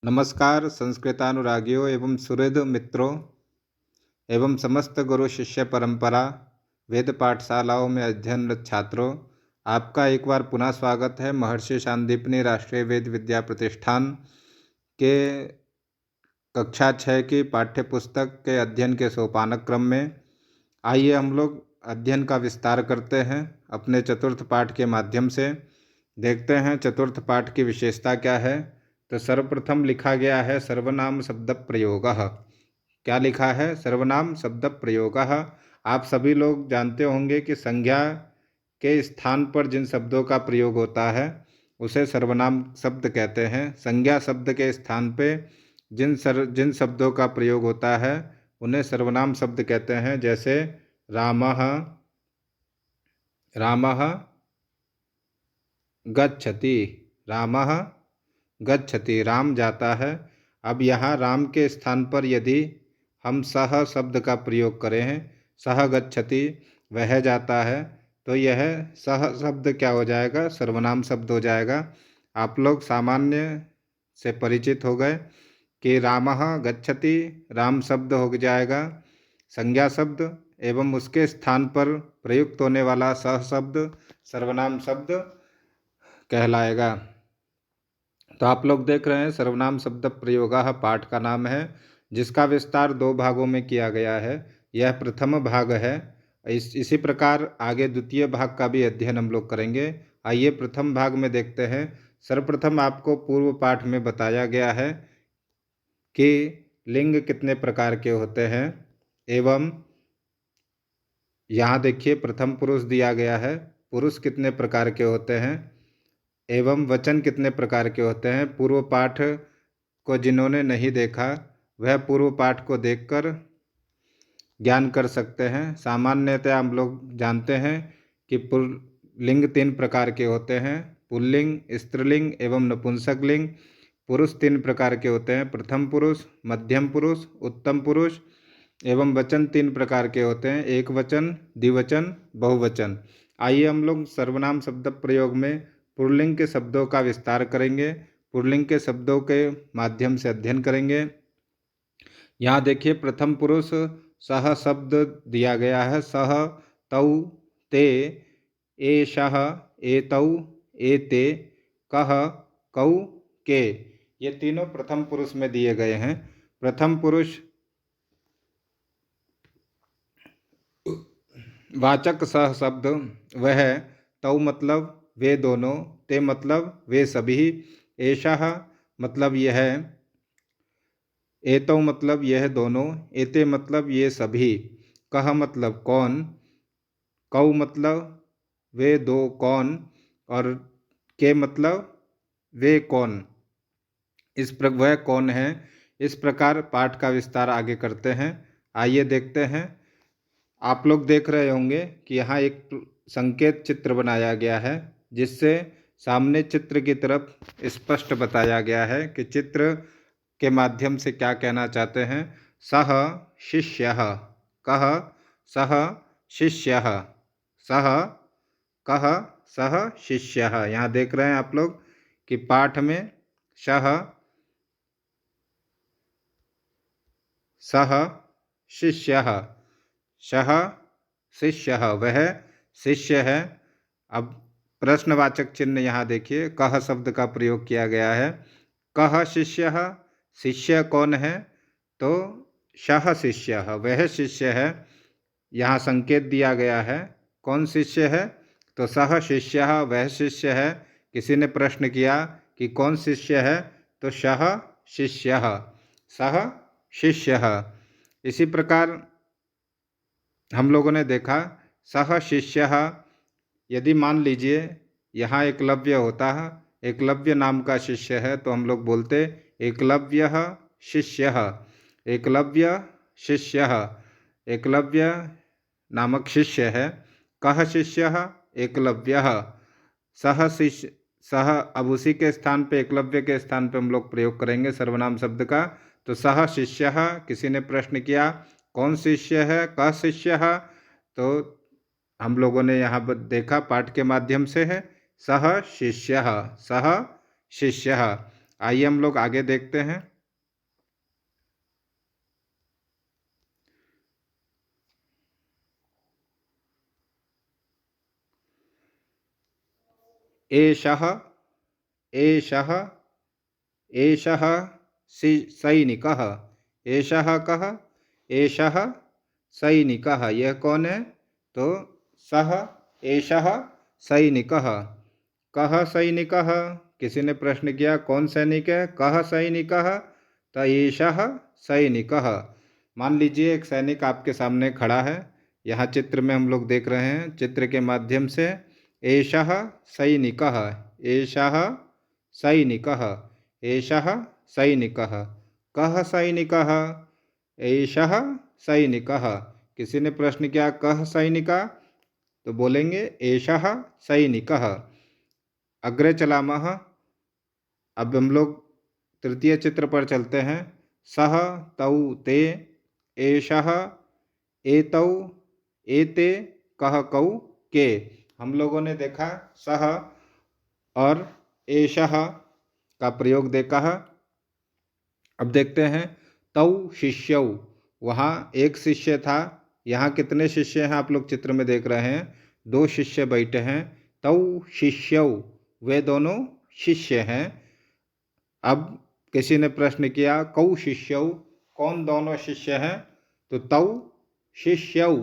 नमस्कार संस्कृतानुरागियों एवं सुहृद मित्रों एवं समस्त गुरु शिष्य परंपरा वेद पाठशालाओं में अध्ययनरत छात्रों, आपका एक बार पुनः स्वागत है महर्षि शांतिपनि राष्ट्रीय वेद विद्या प्रतिष्ठान के कक्षा 6 की पाठ्य पुस्तक के अध्ययन के सोपानक क्रम में। आइए हम लोग अध्ययन का विस्तार करते हैं अपने चतुर्थ पाठ के माध्यम से। देखते हैं चतुर्थ पाठ की विशेषता क्या है। तो सर्वप्रथम लिखा गया है सर्वनाम शब्द प्रयोगः। क्या लिखा है? सर्वनाम शब्द प्रयोगः। आप सभी लोग जानते होंगे कि संज्ञा के स्थान पर जिन शब्दों का प्रयोग होता है उसे सर्वनाम शब्द कहते हैं। संज्ञा शब्द के स्थान पे जिन शब्दों का प्रयोग होता है उन्हें सर्वनाम शब्द कहते हैं। जैसे रामः, रामः गच्छति, रामः गच्छति, राम जाता है। अब यहाँ राम के स्थान पर यदि हम सह शब्द का प्रयोग करें, सह गच्छति, वह जाता है, तो यह सह शब्द क्या हो जाएगा? सर्वनाम शब्द हो जाएगा। आप लोग सामान्य से परिचित हो गए कि रामः गच्छति राम शब्द हो जाएगा संज्ञा शब्द, एवं उसके स्थान पर प्रयुक्त होने वाला सह शब्द सर्वनाम शब्द कहलाएगा। तो आप लोग देख रहे हैं सर्वनाम शब्द प्रयोगः पाठ का नाम है, जिसका विस्तार 2 भागों में किया गया है। यह प्रथम भाग है। इसी प्रकार आगे द्वितीय भाग का भी अध्ययन हम लोग करेंगे। आइए प्रथम भाग में देखते हैं। सर्वप्रथम आपको पूर्व पाठ में बताया गया है कि लिंग कितने प्रकार के होते हैं, एवं यहाँ देखिए प्रथम पुरुष दिया गया है, पुरुष कितने प्रकार के होते हैं, एवं वचन कितने प्रकार के होते हैं। पूर्व पाठ को जिन्होंने नहीं देखा वह पूर्व पाठ को देखकर ज्ञान कर सकते हैं। सामान्यतः हम लोग जानते हैं कि लिंग 3 प्रकार के होते हैं, पुल्लिंग, स्त्रीलिंग एवं नपुंसक लिंग। पुरुष 3 प्रकार के होते हैं, प्रथम पुरुष, मध्यम पुरुष, उत्तम पुरुष। एवं वचन 3 प्रकार के होते हैं, एक वचन, द्विवचन, बहुवचन। आइए हम लोग सर्वनाम शब्द प्रयोग में पुल्लिंग के शब्दों का विस्तार करेंगे, पुल्लिंग के शब्दों के माध्यम से अध्ययन करेंगे। यहाँ देखिए प्रथम पुरुष सह शब्द दिया गया है। सह, तौ, ते, एषः, एतौ, एते, कः, कौ, के, ये तीनों प्रथम पुरुष में दिए गए हैं। प्रथम पुरुष वाचक सह शब्द वह, तौ मतलब वे दोनों, ते मतलब वे सभी, एषः मतलब यह, एतौ मतलब यह दोनों, एते मतलब ये सभी, कह मतलब कौन, कौ मतलब वे दो कौन, और के मतलब वे कौन, वह कौन है। इस प्रकार पाठ का विस्तार आगे करते हैं। आइए देखते हैं। आप लोग देख रहे होंगे कि यहाँ एक संकेत चित्र बनाया गया है, जिससे सामने चित्र की तरफ स्पष्ट बताया गया है कि चित्र के माध्यम से क्या कहना चाहते हैं। सह शिष्यः, कः सह शिष्यः, सह कः सह शिष्यः। यहाँ देख रहे हैं आप लोग कि पाठ में सह शिष्यः, सह शिष्यः, वह शिष्य है। अब प्रश्नवाचक चिन्ह यहाँ देखिए, कह शब्द का प्रयोग किया गया है। कह शिष्यः, शिष्य कौन है? तो सह शिष्यः, वह शिष्य है। यहाँ संकेत दिया गया है, कौन शिष्य है? तो सह शिष्यः, वह शिष्य है। किसी ने प्रश्न किया कि कौन शिष्य है? तो सह शिष्यः, सह शिष्यः। इसी प्रकार हम लोगों ने देखा सह शिष्यः, यदि मान लीजिए यहाँ एकलव्य होता है, एकलव्य नाम का शिष्य है, तो हम लोग बोलते एकलव्यः शिष्यः, एकलव्य शिष्यः, एकलव्य नामक शिष्य है। कः शिष्यः? एकलव्यः, सह शिष्य, सह, अब उसी के स्थान पे एकलव्य के स्थान पे हम लोग प्रयोग करेंगे सर्वनाम शब्द का। तो सह शिष्यः, किसी ने प्रश्न किया कौन शिष्य है? कः शिष्यः, तो हम लोगों ने यहाँ पर देखा पाठ के माध्यम से है सह शिष्यः, सह शिष्यः। आइए हम लोग आगे देखते हैं। एषः एषः एषः सैनिकः। एषः कः? एषः सैनिकः। यह कौन है? तो सः एषः सैनिकः। कः सैनिकः? किसी ने प्रश्न किया कौन सैनिक है? कः सैनिकः? तो एषः सैनिकः। मान लीजिए एक सैनिक आपके सामने खड़ा है। यहाँ चित्र में हम लोग देख रहे हैं, चित्र के माध्यम से। एषः सैनिकः, एषः सैनिकः, एषः सैनिकः। कः सैनिकः? एषः सैनिकः। किसी ने प्रश्न किया कः सैनिकः? तो बोलेंगे एषः सैनिकः। अग्रे चलामः। अब हम लोग तृतीय चित्र पर चलते हैं। सः तौ ते एषः एतौ एते कः कौ के। हम लोगों ने देखा सः और एषः का प्रयोग देखा है। अब देखते हैं तौ शिष्यौ। वहाँ एक शिष्य था। यहाँ कितने शिष्य हैं आप लोग चित्र में देख रहे हैं? 2 शिष्य बैठे हैं। तौ शिष्यौ, वे दोनों शिष्य हैं। अब किसी ने प्रश्न किया कौ शिष्यौ, कौन दोनों शिष्य हैं? तो तौ शिष्यौ,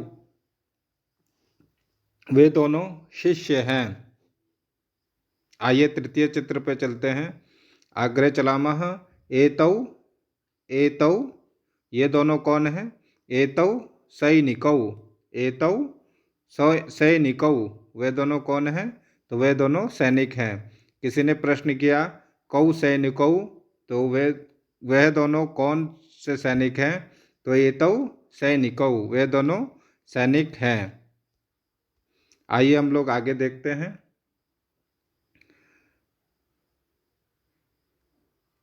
वे दोनों शिष्य हैं। आइए तृतीय चित्र पे चलते हैं। अग्रे चलामः। एतौ एतौ, ये दोनों कौन हैं? एतौ सैनिकौ, एतौ सैनिकौ, वे दोनों कौन हैं? तो वे दोनों सैनिक हैं। किसी ने प्रश्न किया कौ सैनिकौ, तो वह दोनों कौन से सैनिक हैं? तो एतौ सैनिकौ, वे दोनों सैनिक हैं। आइए हम लोग आगे देखते हैं।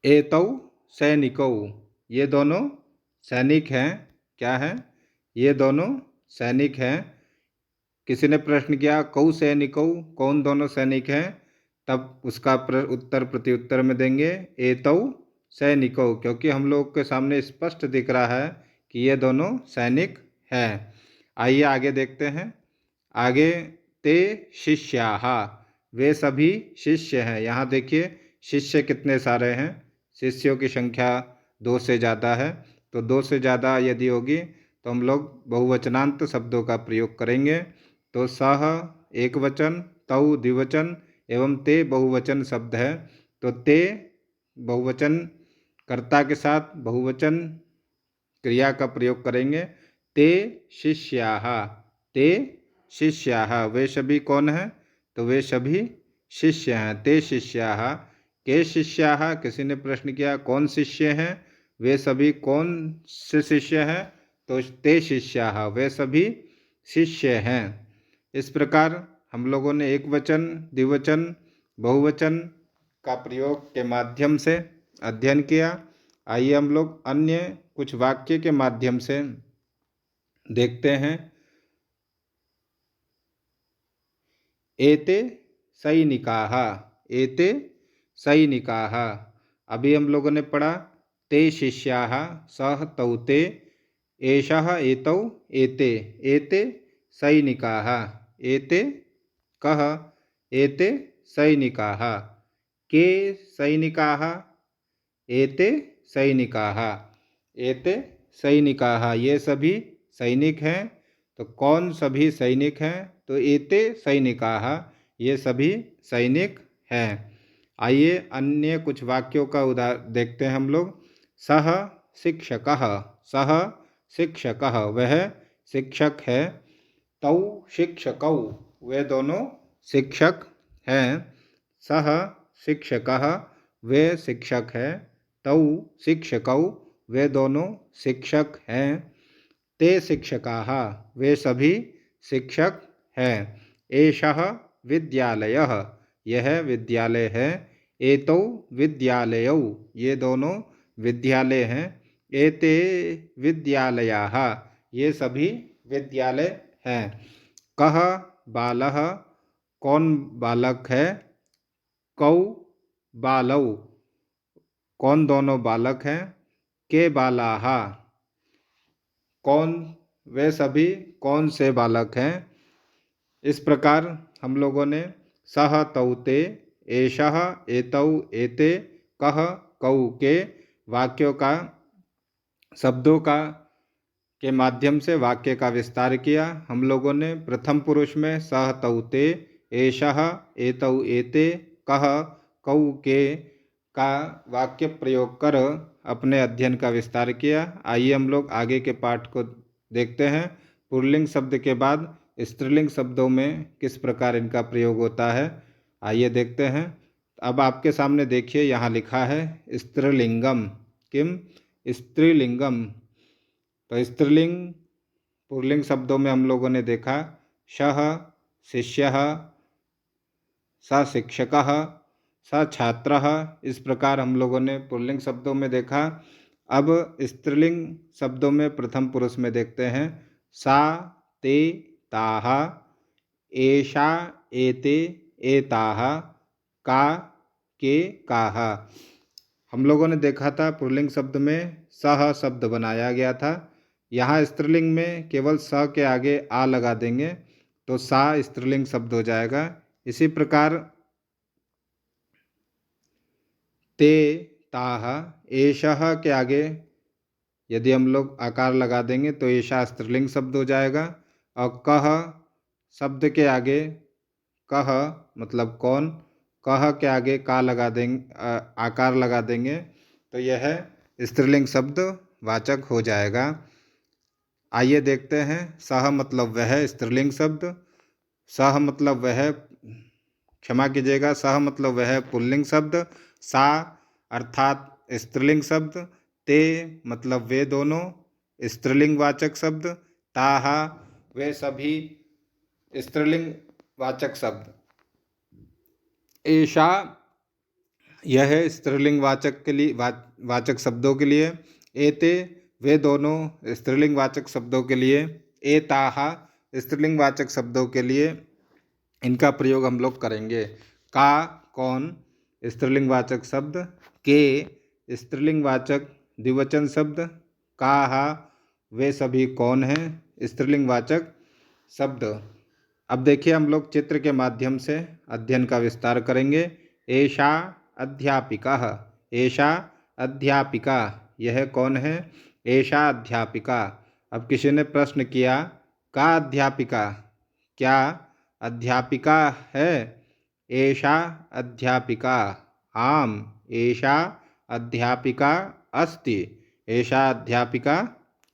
एतौ सैनिकौ, ये दोनों सैनिक हैं। क्या हैं? ये दोनों सैनिक हैं। किसी ने प्रश्न किया कौ सैनिकौ, कौन दोनों सैनिक हैं? तब उसका उत्तर प्रत्युत्तर में देंगे एतौ सैनिकौ, क्योंकि हम लोग के सामने स्पष्ट दिख रहा है कि ये दोनों सैनिक हैं। आइए आगे देखते हैं। आगे ते शिष्याः, वे सभी शिष्य हैं। यहाँ देखिए शिष्य कितने सारे हैं। शिष्यों की संख्या 2 से ज़्यादा है। तो 2 से ज़्यादा यदि होगी तो हम लोग बहुवचनांत शब्दों का प्रयोग करेंगे। तो सह एक वचन, तौ द्विवचन एवं ते बहुवचन शब्द है। तो ते बहुवचन कर्ता के साथ बहुवचन क्रिया का प्रयोग करेंगे। ते शिष्याः, ते शिष्याः, वे सभी कौन हैं? तो वे सभी शिष्य हैं। ते शिष्याः। के शिष्याः, किसी ने प्रश्न किया कौन शिष्य हैं? वे सभी कौन से शिष्य हैं? तो ते शिष्याः, वे सभी शिष्य हैं। इस प्रकार हम लोगों ने एक वचन, द्विवचन, बहुवचन का प्रयोग के माध्यम से अध्ययन किया। आइए हम लोग अन्य कुछ वाक्य के माध्यम से देखते हैं। एते सैनिकाः, एते सैनिकाः। अभी हम लोगों ने पढ़ा ते शिष्याः, सः तौ ते, एषः एतौ एते, एते सैनिकाः, एते कः? एते सैनिकाः। के सैनिकाः? एते सैनिकाः, एते सैनिकाः, ये सभी सैनिक हैं। तो कौन सभी सैनिक हैं? तो एते सैनिकाः, ये सभी सैनिक हैं। आइए अन्य कुछ वाक्यों का उदाहरण देखते हैं हम लोग। सः शिक्षकः, सः शिक्षकः, वह शिक्षक है। तौ शिक्षकौ, वे दोनों शिक्षक हैं। सः शिक्षकः, वे शिक्षक है। तौ शिक्षकौ, वे दोनों शिक्षक हैं। ते शिक्षकाः, वे सभी शिक्षक हैं। एषः विद्यालयः, यह विद्यालय है। एतौ विद्यालयौ, ये दोनों विद्यालय हैं। एते विद्यालयाः, ये सभी विद्यालय हैं। कः बालः, कौन बालक है? कौ बालौ, कौन दोनों बालक हैं? के बालाहा, कौन वे सभी कौन से बालक हैं? इस प्रकार हम लोगों ने सह तौ ते, एषः एतौ एते, कह कौ के वाक्यों का, शब्दों का के माध्यम से वाक्य का विस्तार किया। हम लोगों ने प्रथम पुरुष में सह तौ ते, एषः एतौ एते, कह कौ के का वाक्य प्रयोग कर अपने अध्ययन का विस्तार किया। आइए हम लोग आगे के पाठ को देखते हैं। पुल्लिंग शब्द के बाद स्त्रीलिंग शब्दों में किस प्रकार इनका प्रयोग होता है, आइए देखते हैं। अब आपके सामने देखिए, यहाँ लिखा है स्त्रीलिंगम। किम? स्त्रीलिंगम। तो स्त्रीलिंग पुल्लिंग शब्दों में हम लोगों ने देखा शः शिष्यः, स शिक्षकः, स छात्रः। इस प्रकार हम लोगों ने पुल्लिंग शब्दों में देखा। अब स्त्रीलिंग शब्दों में प्रथम पुरुष में देखते हैं सा ते ताः, एषा एते एताः, का के काः। हम लोगों ने देखा था पुल्लिंग शब्द में सह शब्द बनाया गया था। यहाँ स्त्रीलिंग में केवल स के आगे आ लगा देंगे तो सा स्त्रीलिंग शब्द हो जाएगा। इसी प्रकार ते ताः, एषः के आगे यदि हम लोग आकार लगा देंगे तो एषा स्त्रीलिंग शब्द हो जाएगा। और कह शब्द के आगे, कह मतलब कौन, कह के आगे का लगा देंगे, आकार लगा देंगे तो यह स्त्रीलिंग शब्द वाचक हो जाएगा। आइए देखते हैं। सह मतलब वह स्त्रीलिंग शब्द, सह मतलब वह, क्षमा कीजिएगा, सह मतलब वह पुल्लिंग शब्द, सा अर्थात स्त्रीलिंग शब्द, ते मतलब वे दोनों स्त्रीलिंग वाचक शब्द, ताहा वे सभी स्त्रीलिंग वाचक शब्द, ऐशा यह है स्त्रीलिंग वाचक के लिए, वाचक शब्दों के लिए, एते वे दोनों स्त्रीलिंग वाचक शब्दों के लिए, एताहा स्त्रीलिंग वाचक शब्दों के लिए इनका प्रयोग हम लोग करेंगे। का कौन स्त्रीलिंग वाचक शब्द, के स्त्रीलिंग वाचक द्विवचन शब्द, काहा वे सभी कौन हैं स्त्रीलिंग वाचक शब्द। अब देखिए हम लोग चित्र के माध्यम से अध्ययन का विस्तार करेंगे। एषा अध्यापिका, एषा अध्यापिका यह कौन है? एषा अध्यापिका। अब किसी ने प्रश्न किया का अध्यापिका, क्या अध्यापिका है? एषा अध्यापिका, आम एषा अध्यापिका अस्ति, एषा अध्यापिका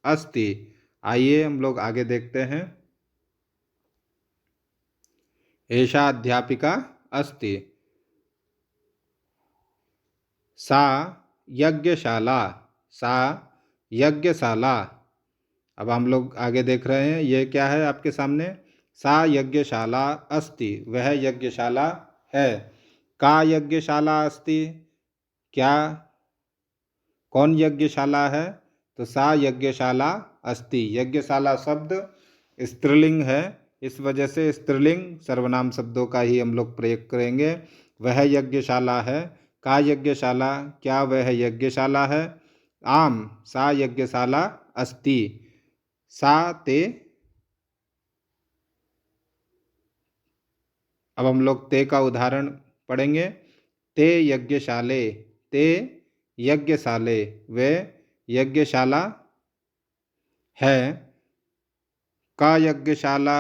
अस्ति। आइए हम लोग आगे देखते हैं। एषा अध्यापिका अस्ति। सा यज्ञशाला, सा यज्ञशाला। अब हम लोग आगे देख रहे हैं, यह क्या है आपके सामने? सा यज्ञशाला अस्ति, वह यज्ञशाला है। का यज्ञशाला अस्ति, क्या कौन यज्ञशाला है? तो सा यज्ञशाला अस्ति। यज्ञशाला शब्द स्त्रीलिंग है, इस वजह से स्त्रीलिंग सर्वनाम शब्दों का ही हम लोग प्रयोग करेंगे। वह यज्ञशाला है। का यज्ञशाला, क्या वह यज्ञशाला है? आम सा यज्ञशाला अस्ति। सा ते, अब हम लोग ते का उदाहरण पढ़ेंगे। ते यज्ञशाले, ते यज्ञशाले वे यज्ञशाला है। का यज्ञशाला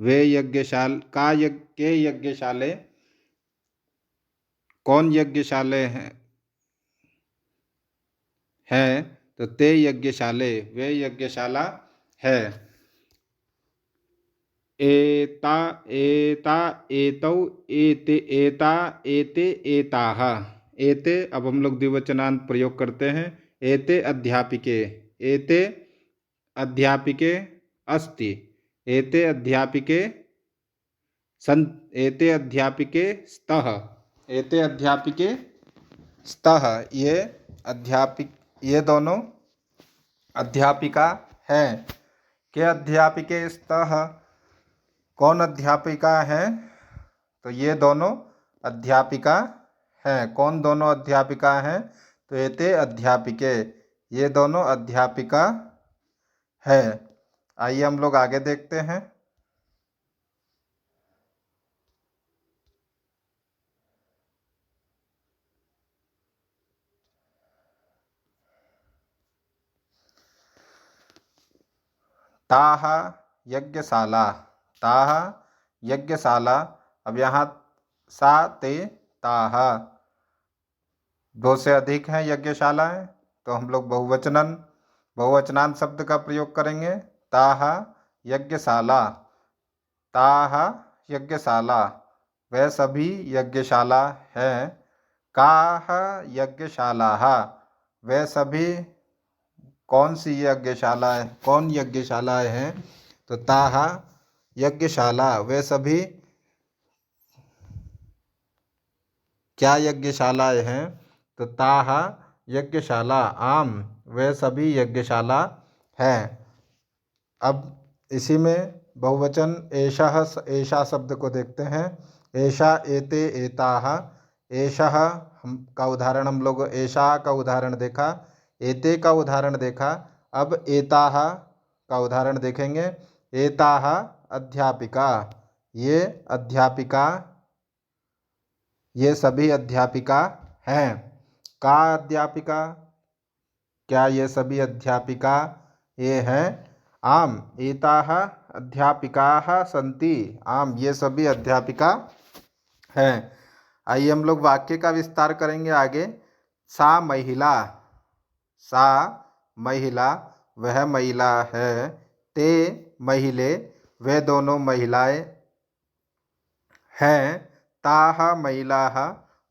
वे यज्ञशाल, का यज्ञ के यज्ञशाले कौन यज्ञशाले है? तो ते यज्ञशाले वे यज्ञशाला है। एता एता एतौ एते एता एते एताः, एते अब हम लोग द्विवचनांत प्रयोग करते हैं। एते अध्यापिके, एते अध्यापिके अस्ति, एते अध्यापिके सन्त, एते अध्यापिके स्तः, एते अध्यापिके स्तः ये अध्यापिक, ये दोनों अध्यापिका हैं। के अध्यापिके स्तः कौन अध्यापिका हैं? तो ये दोनों अध्यापिका हैं। कौन दोनों अध्यापिका हैं? तो एते अध्यापिके, ये दोनों अध्यापिका है। आइए हम लोग आगे देखते हैं। ताह यज्ञशाला, ताह यज्ञशाला। अब यहाँ सा ते ताह, दो से अधिक हैं यज्ञशालाएं, तो हम लोग बहुवचनांत शब्द का प्रयोग करेंगे। ताह यज्ञशाला, ताह यज्ञशाला, वह सभी यज्ञशाला हैं। काह यज्ञशाला, वह सभी कौन सी यज्ञशालाएं, कौन यज्ञशालाएं हैं? तो ताह यज्ञशाला, वे सभी क्या यज्ञशालाएं हैं? तो ताह यज्ञशाला आम, वे सभी यज्ञशाला हैं। अब इसी में बहुवचन ऐशा शब्द को देखते हैं। ऐशा एते एताह, ऐशः का उदाहरण हम लोग ऐशा का उदाहरण देखा, एते का उदाहरण देखा। अब एताह का उदाहरण देखेंगे। एताह अध्यापिका, ये अध्यापिका, ये सभी अध्यापिका हैं। का अध्यापिका, क्या ये सभी अध्यापिका ये हैं? आम एताः अध्यापिकाः सन्ति, आम ये सभी अध्यापिका हैं। आइए हम लोग वाक्य का विस्तार करेंगे आगे। सा महिला, सा महिला, वह महिला है। ते महिले, वे दोनों महिलाएं हैं। ताः महिलाः,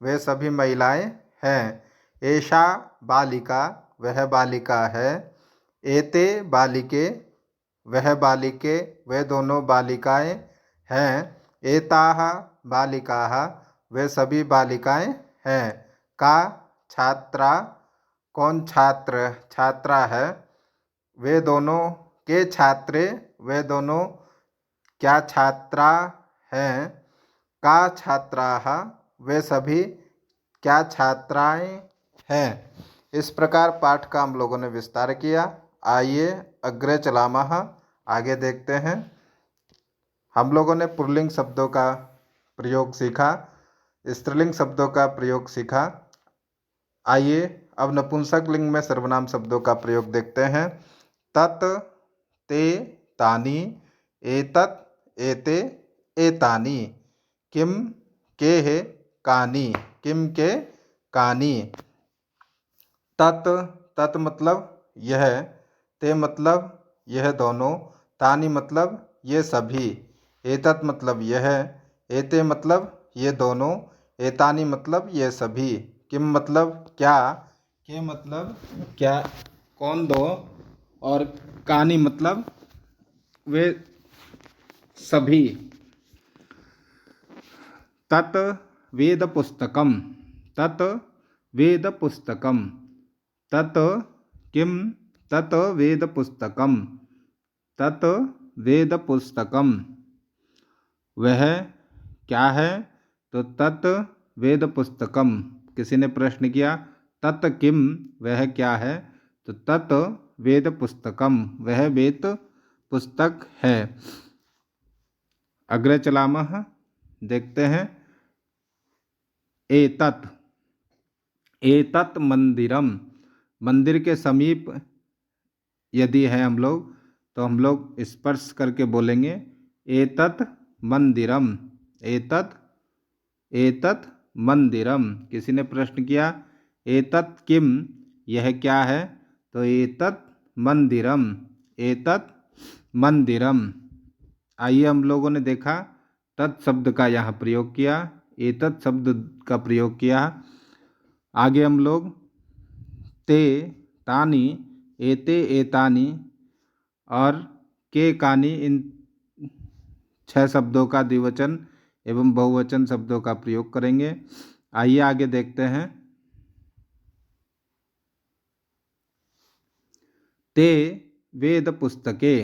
वे सभी महिलाएं हैं। एषा बालिका, वह बालिका है। एते बालिके, वह बालिके, वे दोनों बालिकाएं हैं। एताः बालिकाः, वे सभी बालिकाएं हैं। का छात्रा, कौन छात्र छात्रा है? वे दोनों के छात्रे, वे दोनों क्या छात्रा हैं? का छात्राः, वे सभी क्या छात्राएं हैं। इस प्रकार पाठ का हम लोगों ने विस्तार किया। आइए अग्रे चलामः, आगे देखते हैं। हम लोगों ने पुल्लिंग शब्दों का प्रयोग सीखा, स्त्रीलिंग शब्दों का प्रयोग सीखा। आइए अब नपुंसक लिंग में सर्वनाम शब्दों का प्रयोग देखते हैं। तत्, ते, तानि, एतत्, एते, एतानि। किम, केः, कानि, किम के, कानि। तत्, तत् मतलब यह, ते मतलब यह दोनों, तानि मतलब ये सभी, एतत् मतलब यह, एते मतलब ये दोनों, एतानि मतलब ये सभी। किम मतलब क्या, के मतलब क्या, कौन दो, और कानि मतलब वे सभी। तत् वेद पुस्तकम, तत् वेद पुस्तकम। तत् किम, तत् वेद पुस्तकम, तत् वेद पुस्तकम। वह क्या है? तो तत् वेद पुस्तकम। किसी ने प्रश्न किया तत् किम, वह क्या है? तो तत् वेद पुस्तकम, वह वेद पुस्तक है। अग्रे चलामः, देखते हैं। एतत्, एतत् मंदिरम, मंदिर के समीप यदि है हम लोग तो हम लोग स्पर्श करके बोलेंगे एतत् मंदिरम, एतत्, एतत् मंदिरम। किसी ने प्रश्न किया एतत् किम, यह क्या है? तो एतत् मंदिरम, एतत् मंदिरम। आइए हम लोगों ने देखा तत् शब्द का यहाँ प्रयोग किया, एतत् शब्द का प्रयोग किया। आगे हम लोग ते, तानि, एते, एतानि और के, कानि, इन 6 शब्दों का द्विवचन एवं बहुवचन शब्दों का प्रयोग करेंगे। आइए आगे देखते हैं। ते वेद पुस्तके,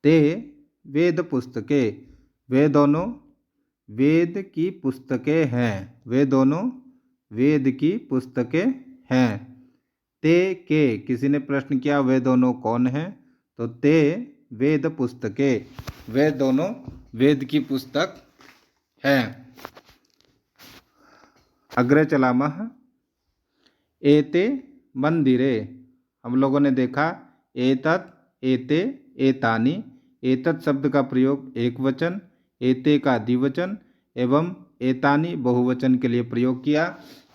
ते वेद पुस्तके, वे दोनों वेद की पुस्तकें हैं। वे दोनों वेद की पुस्तकें हैं। ते के, किसी ने प्रश्न किया वे दोनों कौन हैं, तो ते वेद पुस्तकें, वे दोनों वेद की पुस्तक हैं। अग्रे चलामः। एते मंदिरे, हम लोगों ने देखा एतत्, एते, एतानि। एतत् शब्द का प्रयोग एक वचन, एते का द्विवचन एवं एतानि बहुवचन के लिए प्रयोग किया।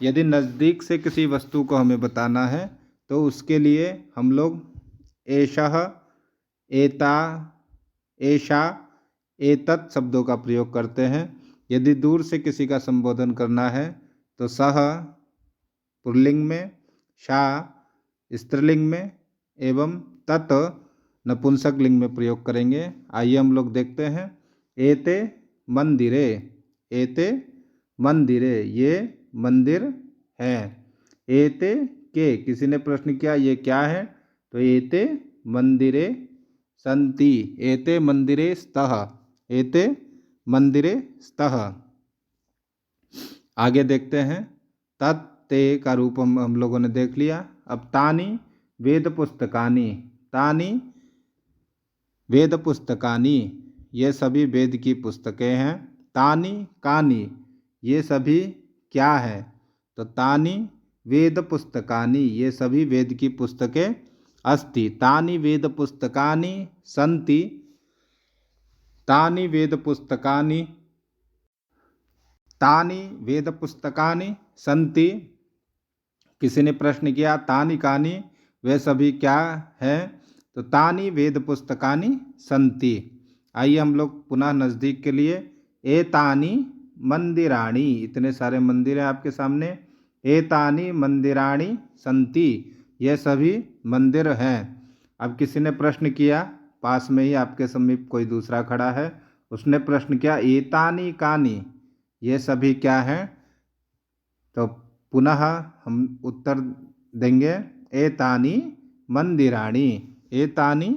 यदि नज़दीक से किसी वस्तु को हमें बताना है तो उसके लिए हम लोग एषः, एता, एषा, एतत् शब्दों का प्रयोग करते हैं। यदि दूर से किसी का संबोधन करना है तो सह पुल्लिंग में, शा स्त्रीलिंग में एवं तत् नपुंसक लिंग में प्रयोग करेंगे। आइए हम लोग देखते हैं। एते मंदिरे, एते मंदिरे, ये मंदिर हैं। एते के, किसी ने प्रश्न किया ये क्या है, तो एते मंदिरे सन्ति, एते मंदिरे स्तः, एते मंदिरे स्तः। आगे देखते हैं। तत्ते का रूप हम लोगों ने देख लिया। अब तानि वेद पुस्तकानि, तानि वेद पुस्तकानि, ये सभी वेद की पुस्तकें हैं। तानि कानि, ये सभी क्या है, तो तानि वेद पुस्तकानि, ये सभी वेद की पुस्तकें अस्ति। तानि वेद पुस्तकानि सन्ति, तानि वेद पुस्तकानि, तानि वेद पुस्तकानि सन्ति। किसी ने प्रश्न किया तानि कानि, वे सभी क्या हैं, तो तानि वेद पुस्तकानि सन्ति। आइए हम लोग पुनः नज़दीक के लिए। एतानि मंदिराणि, इतने सारे मंदिर हैं आपके सामने। एतानि मंदिराणि सन्ति, ये सभी मंदिर हैं। अब किसी ने प्रश्न किया, पास में ही आपके समीप कोई दूसरा खड़ा है, उसने प्रश्न किया एतानि कानि, ये सभी क्या हैं, तो पुनः हम उत्तर देंगे एतानि मंदिराणि, एतानि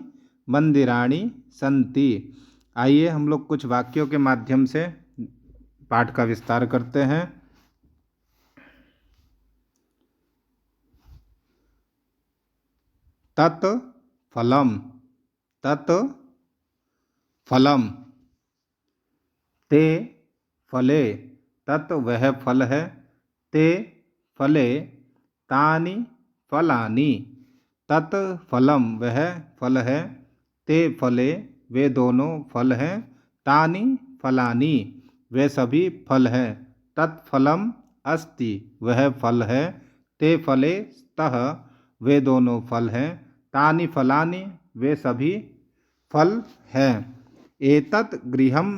मंदिराणि सन्ति। आइए हम लोग कुछ वाक्यों के माध्यम से पाठ का विस्तार करते हैं। तत् फलम, तत् फलम। ते फले, तत् वह फल है। ते फले तानि फलानि, तत् फलम वह फल है। ते फले वे दोनों फल हैं। तानि फलानि, वे सभी फल हैं। तत्फलम अस्ति, वह फल है। ते फले स्तः, वे दोनों फल हैं। तानि फलानि, वे सभी फल हैं। एतत् गृहम्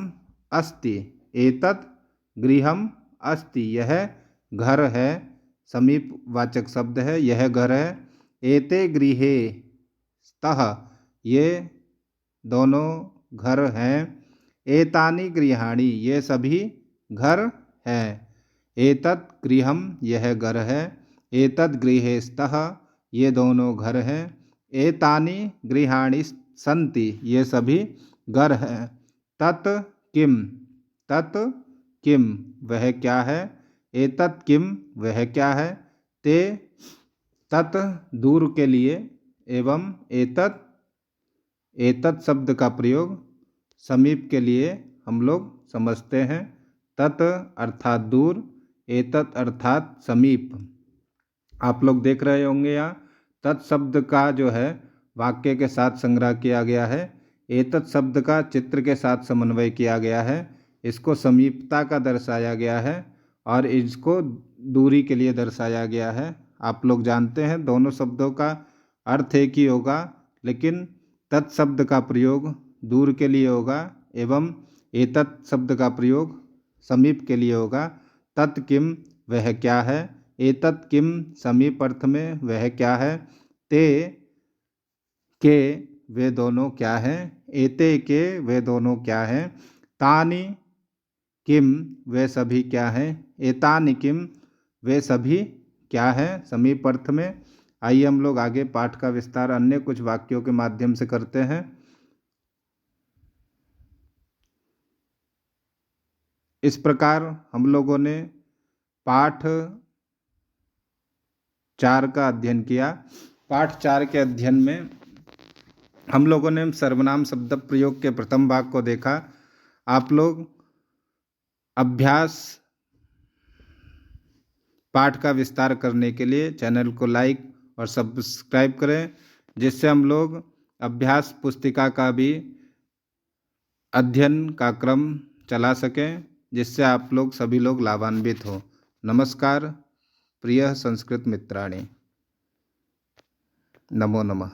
अस्ति, एतत् गृहम् अस्ति, यह घर है। समीप वाचक शब्द है, यह घर है। एते गृहे स्तः, ये दोनों घर हैं। एतानि गृहाणि, ये सभी घर हैं। एतत् गृहम्, यह घर है। एतद् गृहे स्तः, ये दोनों घर हैं। एतानि गृहाणि सन्ति, ये सभी घर हैं। तत् किम, तत् किम, वह क्या है। एतत् किम, वह क्या है। ते तत् दूर के लिए एवं एतत्, एतत् शब्द का प्रयोग समीप के लिए हम लोग समझते हैं। तत् अर्थात दूर, एतत् अर्थात समीप। आप लोग देख रहे होंगे यहाँ तत् शब्द का जो है वाक्य के साथ संग्रह किया गया है। एतत् शब्द का चित्र के साथ समन्वय किया गया है। इसको समीपता का दर्शाया गया है और इसको दूरी के लिए दर्शाया गया है। आप लोग जानते हैं दोनों शब्दों का अर्थ एक ही होगा, लेकिन तत् शब्द का प्रयोग दूर के लिए होगा एवं एतत् शब्द का प्रयोग समीप के लिए होगा। तत् किम, वह क्या है। एतत् किम, समीप अर्थ में वह क्या है। ते के, वे दोनों क्या हैं। एते के, वे दोनों क्या हैं। तानि किम, वे सभी क्या हैं। एतानि किम, वे सभी क्या हैं, समीप अर्थ में। आइए हम लोग आगे पाठ का विस्तार अन्य कुछ वाक्यों के माध्यम से करते हैं। इस प्रकार हम लोगों ने पाठ 4 का अध्ययन किया। पाठ 4 के अध्ययन में हम लोगों ने सर्वनाम शब्द प्रयोग के प्रथम भाग को देखा। आप लोग अभ्यास पाठ का विस्तार करने के लिए चैनल को लाइक और सब्सक्राइब करें, जिससे हम लोग अभ्यास पुस्तिका का भी अध्ययन का क्रम चला सकें, जिससे आप लोग सभी लोग लाभान्वित हों। नमस्कार प्रिय संस्कृत मित्राणि, नमो नमः।